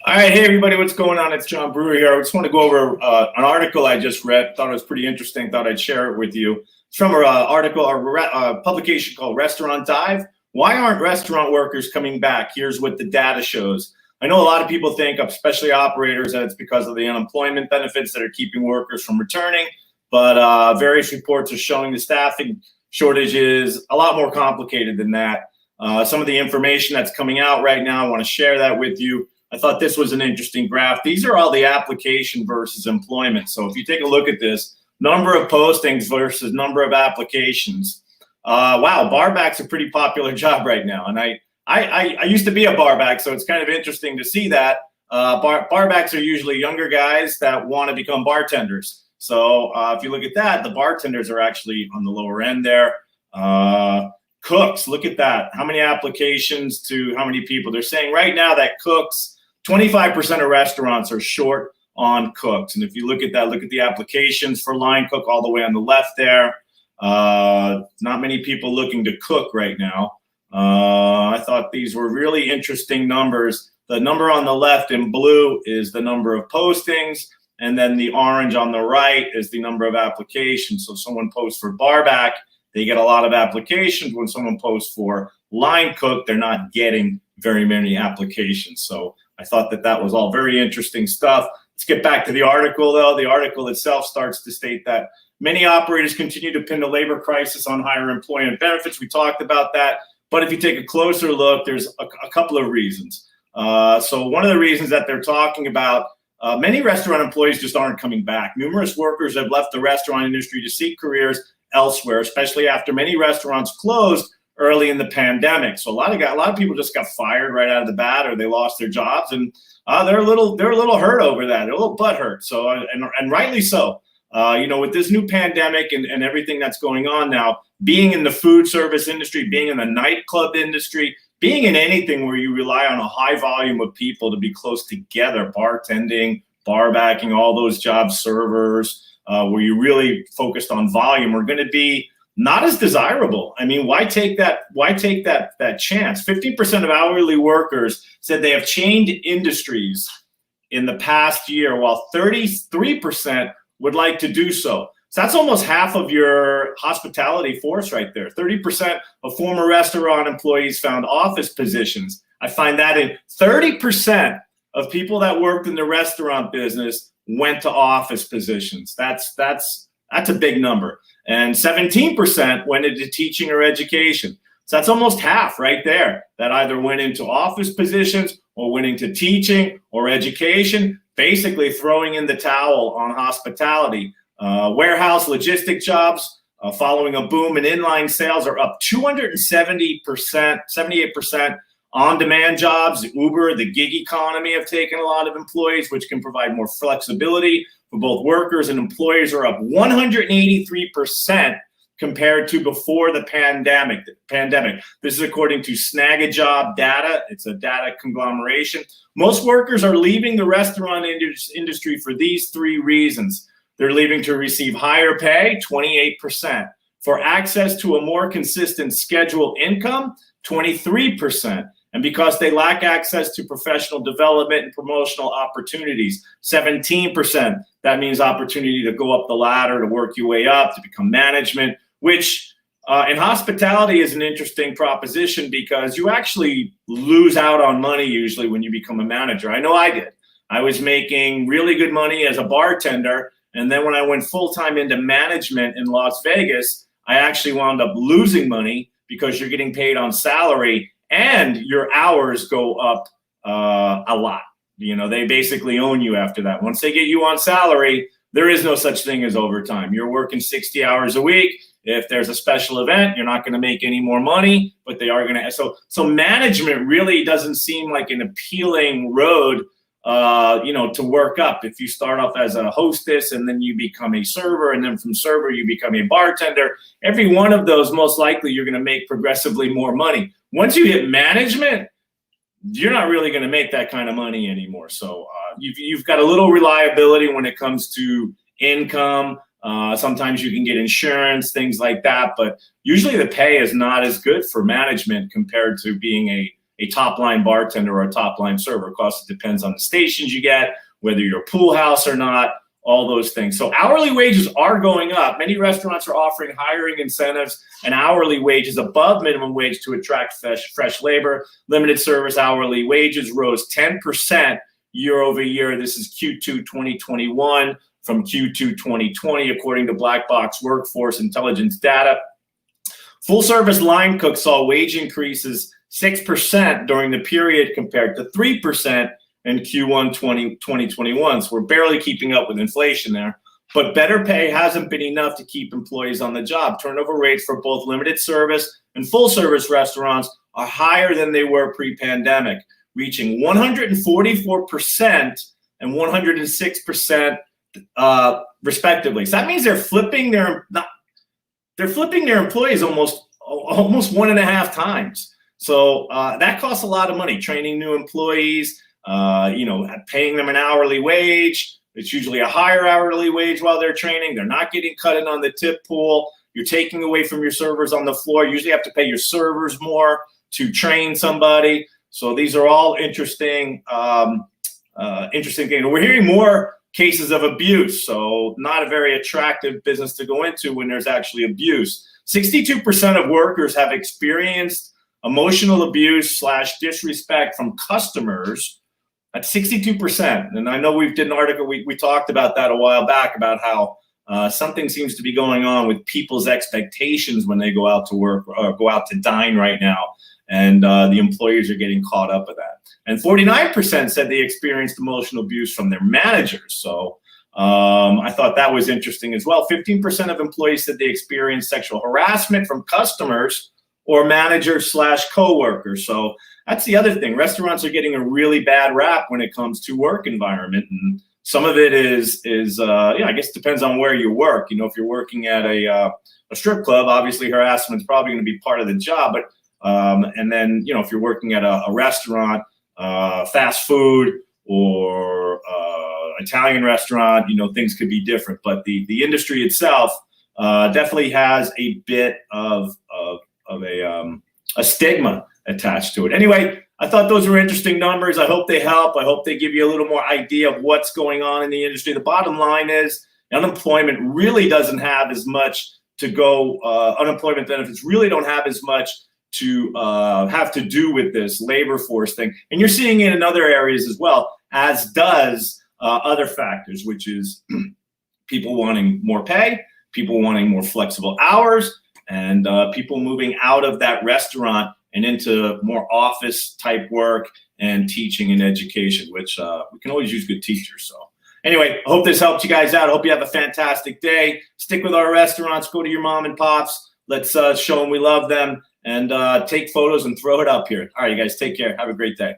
All right, hey everybody, what's going on? It's John Brewer here. I just want to go over an article I just read. Thought it was pretty interesting. Thought I'd share it with you. It's from an article, a publication called Restaurant Dive. Why aren't restaurant workers coming back? Here's what the data shows. I know a lot of people think, especially operators, that it's because of the unemployment benefits that are keeping workers from returning. But various reports are showing the staffing shortage is a lot more complicated than that. Some of the information that's coming out right now, I want to share that with you. I thought this was an interesting graph. These are all the application versus employment. So if you take a look at this, number of postings versus number of applications. Wow, barback's a pretty popular job right now. And I used to be a barback, so it's kind of interesting to see that. Barbacks are usually younger guys that want to become bartenders. So if you look at that, the bartenders are actually on the lower end there. Cooks, look at that. How many applications to how many people? They're saying right now that cooks, 25% of restaurants are short on cooks. And if you look at that, look at the applications for line cook all the way on the left there. Not many people looking to cook right now. I thought these were really interesting numbers. The number on the left in blue is the number of postings, and then the orange on the right is the number of applications. So if someone posts for barback, they get a lot of applications. When someone posts for line cook, they're not getting very many applications. So I thought that that was all very interesting stuff. Let's get back to the article, though. The article itself starts to state that many operators continue to pin the labor crisis on higher employment benefits. We talked about that. But if you take a closer look, there's a couple of reasons. So one of the reasons that they're talking about, many restaurant employees just aren't coming back. Numerous workers have left the restaurant industry to seek careers elsewhere, especially after many restaurants closed early in the pandemic. So a lot of people just got fired right out of the bat, or they lost their jobs, and they're a little hurt over that. They're a little butthurt. So and rightly so. With this new pandemic and everything that's going on now, being in the food service industry, being in the nightclub industry, being in anything where you rely on a high volume of people to be close together, bartending, barbacking, all those jobs, servers, where you really focused on volume, are going to be not as desirable. I mean, why take that chance? 50% of hourly workers said they have changed industries in the past year, while 33% would like to do so. So that's almost half of your hospitality force right there. 30% of former restaurant employees found office positions. I find that in 30% of people that worked in the restaurant business went to office positions. That's a big number. And 17% went into teaching or education. So that's almost half right there that either went into office positions or went into teaching or education, basically throwing in the towel on hospitality. Warehouse logistic jobs, following a boom in inline sales, are up 270%, 78%. On-demand jobs, Uber, the gig economy have taken a lot of employees, which can provide more flexibility for both workers and employers, are up 183% compared to before the pandemic. This is according to Snagajob data. It's a data conglomeration. Most workers are leaving the restaurant industry for these three reasons. They're leaving to receive higher pay, 28%. For access to a more consistent scheduled income, 23%. And because they lack access to professional development and promotional opportunities, 17%. That means opportunity to go up the ladder, to work your way up, to become management, which in hospitality is an interesting proposition because you actually lose out on money usually when you become a manager. I know I did. I was making really good money as a bartender, and then when I went full-time into management in Las Vegas, I actually wound up losing money because you're getting paid on salary and your hours go up a lot. You know, they basically own you after that. Once they get you on salary, there is no such thing as overtime. You're working 60 hours a week. If there's a special event, you're not going to make any more money, but they are going to. So management really doesn't seem like an appealing road, to work up. If you start off as a hostess and then you become a server, and then from server you become a bartender, every one of those, most likely you're going to make progressively more money. Once you hit management, you're not really going to make that kind of money anymore. So you've got a little reliability when it comes to income. Sometimes you can get insurance, things like that, but usually the pay is not as good for management compared to being a top-line bartender or a top-line server. Of course, it depends on the stations you get, whether you're a pool house or not, all those things. So hourly wages are going up. Many restaurants are offering hiring incentives and hourly wages above minimum wage to attract fresh labor. Limited service hourly wages rose 10% year over year. This is Q2 2021 from Q2 2020, according to Black Box Workforce Intelligence data. Full service line cooks saw wage increases 6% during the period compared to 3% in Q1 2021. So we're barely keeping up with inflation there. But better pay hasn't been enough to keep employees on the job. Turnover rates for both limited service and full service restaurants are higher than they were pre-pandemic, reaching 144% and 106% respectively. So that means they're flipping their employees almost 1.5 times. So that costs a lot of money, training new employees, paying them an hourly wage. It's usually a higher hourly wage while they're training. They're not getting cut in on the tip pool. You're taking away from your servers on the floor. You usually have to pay your servers more to train somebody. So these are all interesting things. We're hearing more cases of abuse. So not a very attractive business to go into when there's actually abuse. 62% of workers have experienced emotional abuse / disrespect from customers. That's 62%. And I know we did an article, we talked about that a while back about how something seems to be going on with people's expectations when they go out to work or go out to dine right now. And the employers are getting caught up with that. And 49% said they experienced emotional abuse from their managers. So I thought that was interesting as well. 15% of employees said they experienced sexual harassment from customers or managers / coworkers. So that's the other thing. Restaurants are getting a really bad rap when it comes to work environment. And some of it is I guess it depends on where you work. If you're working at a strip club, obviously harassment is probably going to be part of the job. But and then, if you're working at a restaurant, fast food or Italian restaurant, things could be different. But the industry itself definitely has a bit of a stigma attached to it. Anyway, I thought those were interesting numbers. I hope they help. I hope they give you a little more idea of what's going on in the industry. The bottom line is unemployment really doesn't have as much to go. Unemployment benefits really don't have as much to have to do with this labor force thing. And you're seeing it in other areas as well, as does other factors, which is people wanting more pay, people wanting more flexible hours, and people moving out of that restaurant and into more office type work and teaching and education, which we can always use good teachers. So anyway, I hope this helped you guys out. I hope you have a fantastic day. Stick with our restaurants. Go to your mom and pops. Let's show them we love them and take photos and throw it up here. All right, you guys take care. Have a great day.